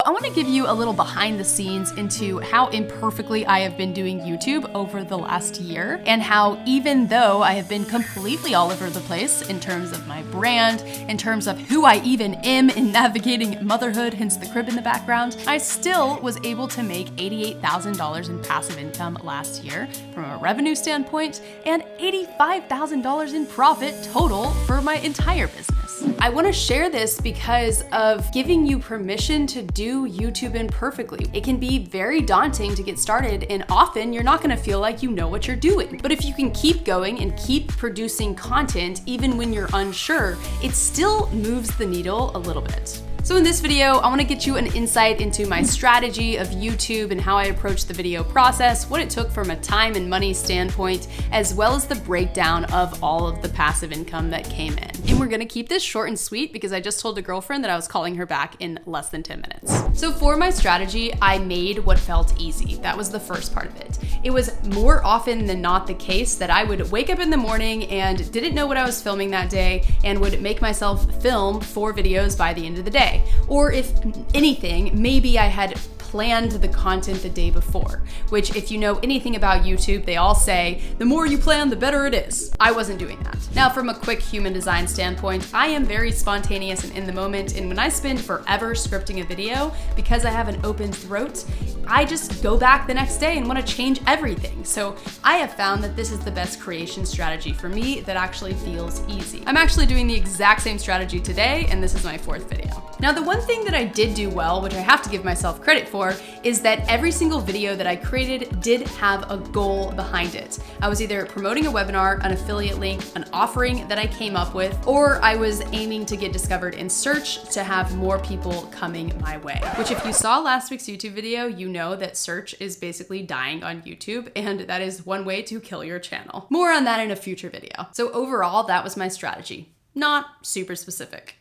I want to give you a little behind the scenes into how imperfectly I have been doing YouTube over the last year, and how even though I have been completely all over the place in terms of my brand, in terms of who I even am in navigating motherhood, hence the crib in the background, I still was able to make $88,000 in passive income last year from a revenue standpoint, and $85,000 in profit total for my entire business. I want to share this because of giving you permission to do YouTube imperfectly. It can be very daunting to get started, and often you're not going to feel like you know what you're doing. But if you can keep going and keep producing content even when you're unsure, it still moves the needle a little bit. So in this video, I want to get you an insight into my strategy of YouTube and how I approach the video process, what it took from a time and money standpoint, as well as the breakdown of all of the passive income that came in. And we're going to keep this short and sweet because I just told a girlfriend that I was calling her back in less than 10 minutes. So for my strategy, I made what felt easy. That was the first part of it. It was more often than not the case that I would wake up in the morning and didn't know what I was filming that day and would make myself film 4 videos by the end of the day. Or if anything, maybe I had planned the content the day before, which if you know anything about YouTube, they all say, the more you plan, the better it is. I wasn't doing that. Now, from a quick human design standpoint, I am very spontaneous and in the moment, and when I spend forever scripting a video, because I have an open throat, I just go back the next day and want to change everything. So I have found that this is the best creation strategy for me that actually feels easy. I'm actually doing the exact same strategy today, and this is my 4th video. Now, the one thing that I did do well, which I have to give myself credit for, is that every single video that I created did have a goal behind it. I was either promoting a webinar, an affiliate link, an offering that I came up with, or I was aiming to get discovered in search to have more people coming my way. Which if you saw last week's YouTube video, you know that search is basically dying on YouTube, and that is one way to kill your channel. More on that in a future video. So overall, that was my strategy. Not super specific.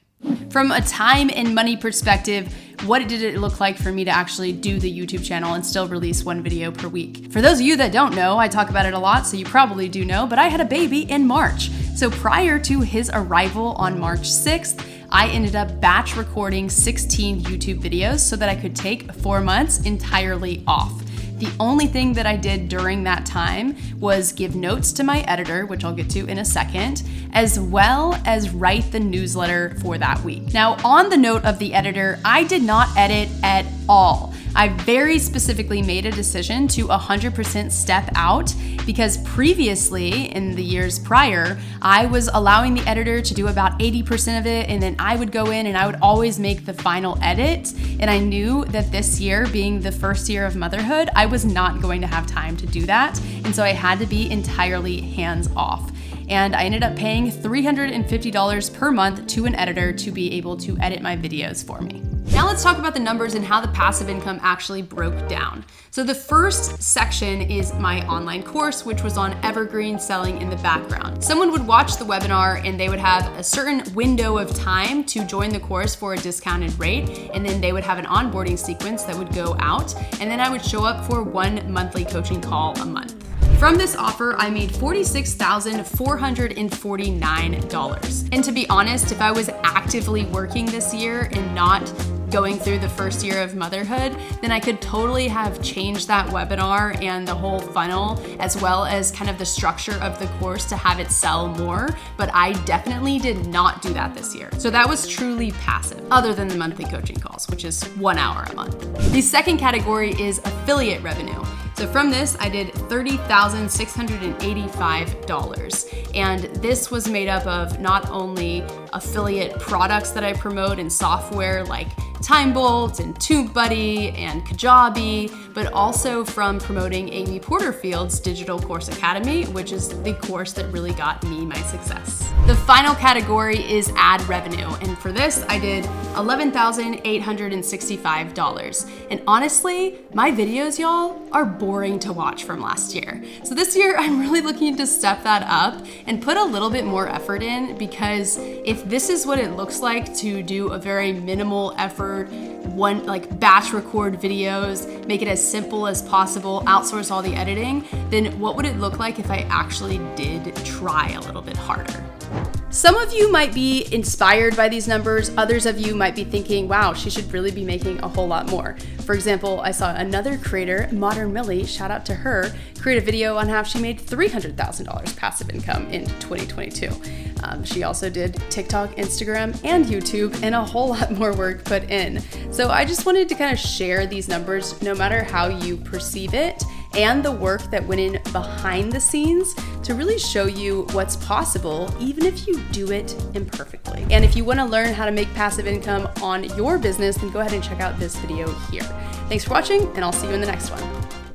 From a time and money perspective, what did it look like for me to actually do the YouTube channel and still release 1 video per week? For those of you that don't know, I talk about it a lot, so you probably do know, but I had a baby in March. So prior to his arrival on March 6th, I ended up batch recording 16 YouTube videos so that I could take 4 months entirely off. The only thing that I did during that time was give notes to my editor, which I'll get to in a second, as well as write the newsletter for that week. Now, on the note of the editor, I did not edit at all. I very specifically made a decision to 100% step out because previously, in the years prior, I was allowing the editor to do about 80% of it, and then I would go in and I would always make the final edit. And I knew that this year, being the first year of motherhood, I was not going to have time to do that. And so I had to be entirely hands off. And I ended up paying $350 per month to an editor to be able to edit my videos for me. Now let's talk about the numbers and how the passive income actually broke down. So the first section is my online course, which was on evergreen selling in the background. Someone would watch the webinar and they would have a certain window of time to join the course for a discounted rate, and then they would have an onboarding sequence that would go out, and then I would show up for 1 monthly coaching call a month. From this offer, I made $46,449. And to be honest, if I was actively working this year and not going through the first year of motherhood, then I could totally have changed that webinar and the whole funnel, as well as kind of the structure of the course to have it sell more. But I definitely did not do that this year. So that was truly passive, other than the monthly coaching calls, which is 1 hour a month. The second category is affiliate revenue. So from this, I did $30,685. And this was made up of not only affiliate products that I promote and software like TimeBolt and TubeBuddy and Kajabi, but also from promoting Amy Porterfield's Digital Course Academy, which is the course that really got me my success. The final category is ad revenue, and for this I did $11,865. And honestly, my videos, y'all, are boring to watch from last year. So this year I'm really looking to step that up and put a little bit more effort in, because if this is what it looks like to do a very minimal effort record batch record videos, make it as simple as possible, outsource all the editing, then what would it look like if I actually did try a little bit harder? Some of you might be inspired by these numbers. Others of you might be thinking, wow, she should really be making a whole lot more. For example, I saw another creator, Modern Millie, shout out to her, create a video on how she made $300,000 passive income in 2022. She also did TikTok, Instagram, and YouTube, and a whole lot more work put in. So I just wanted to kind of share these numbers, no matter how you perceive it, and the work that went in behind the scenes to really show you what's possible, even if you do it imperfectly. And if you want to learn how to make passive income on your business, then go ahead and check out this video here. Thanks for watching, and I'll see you in the next one.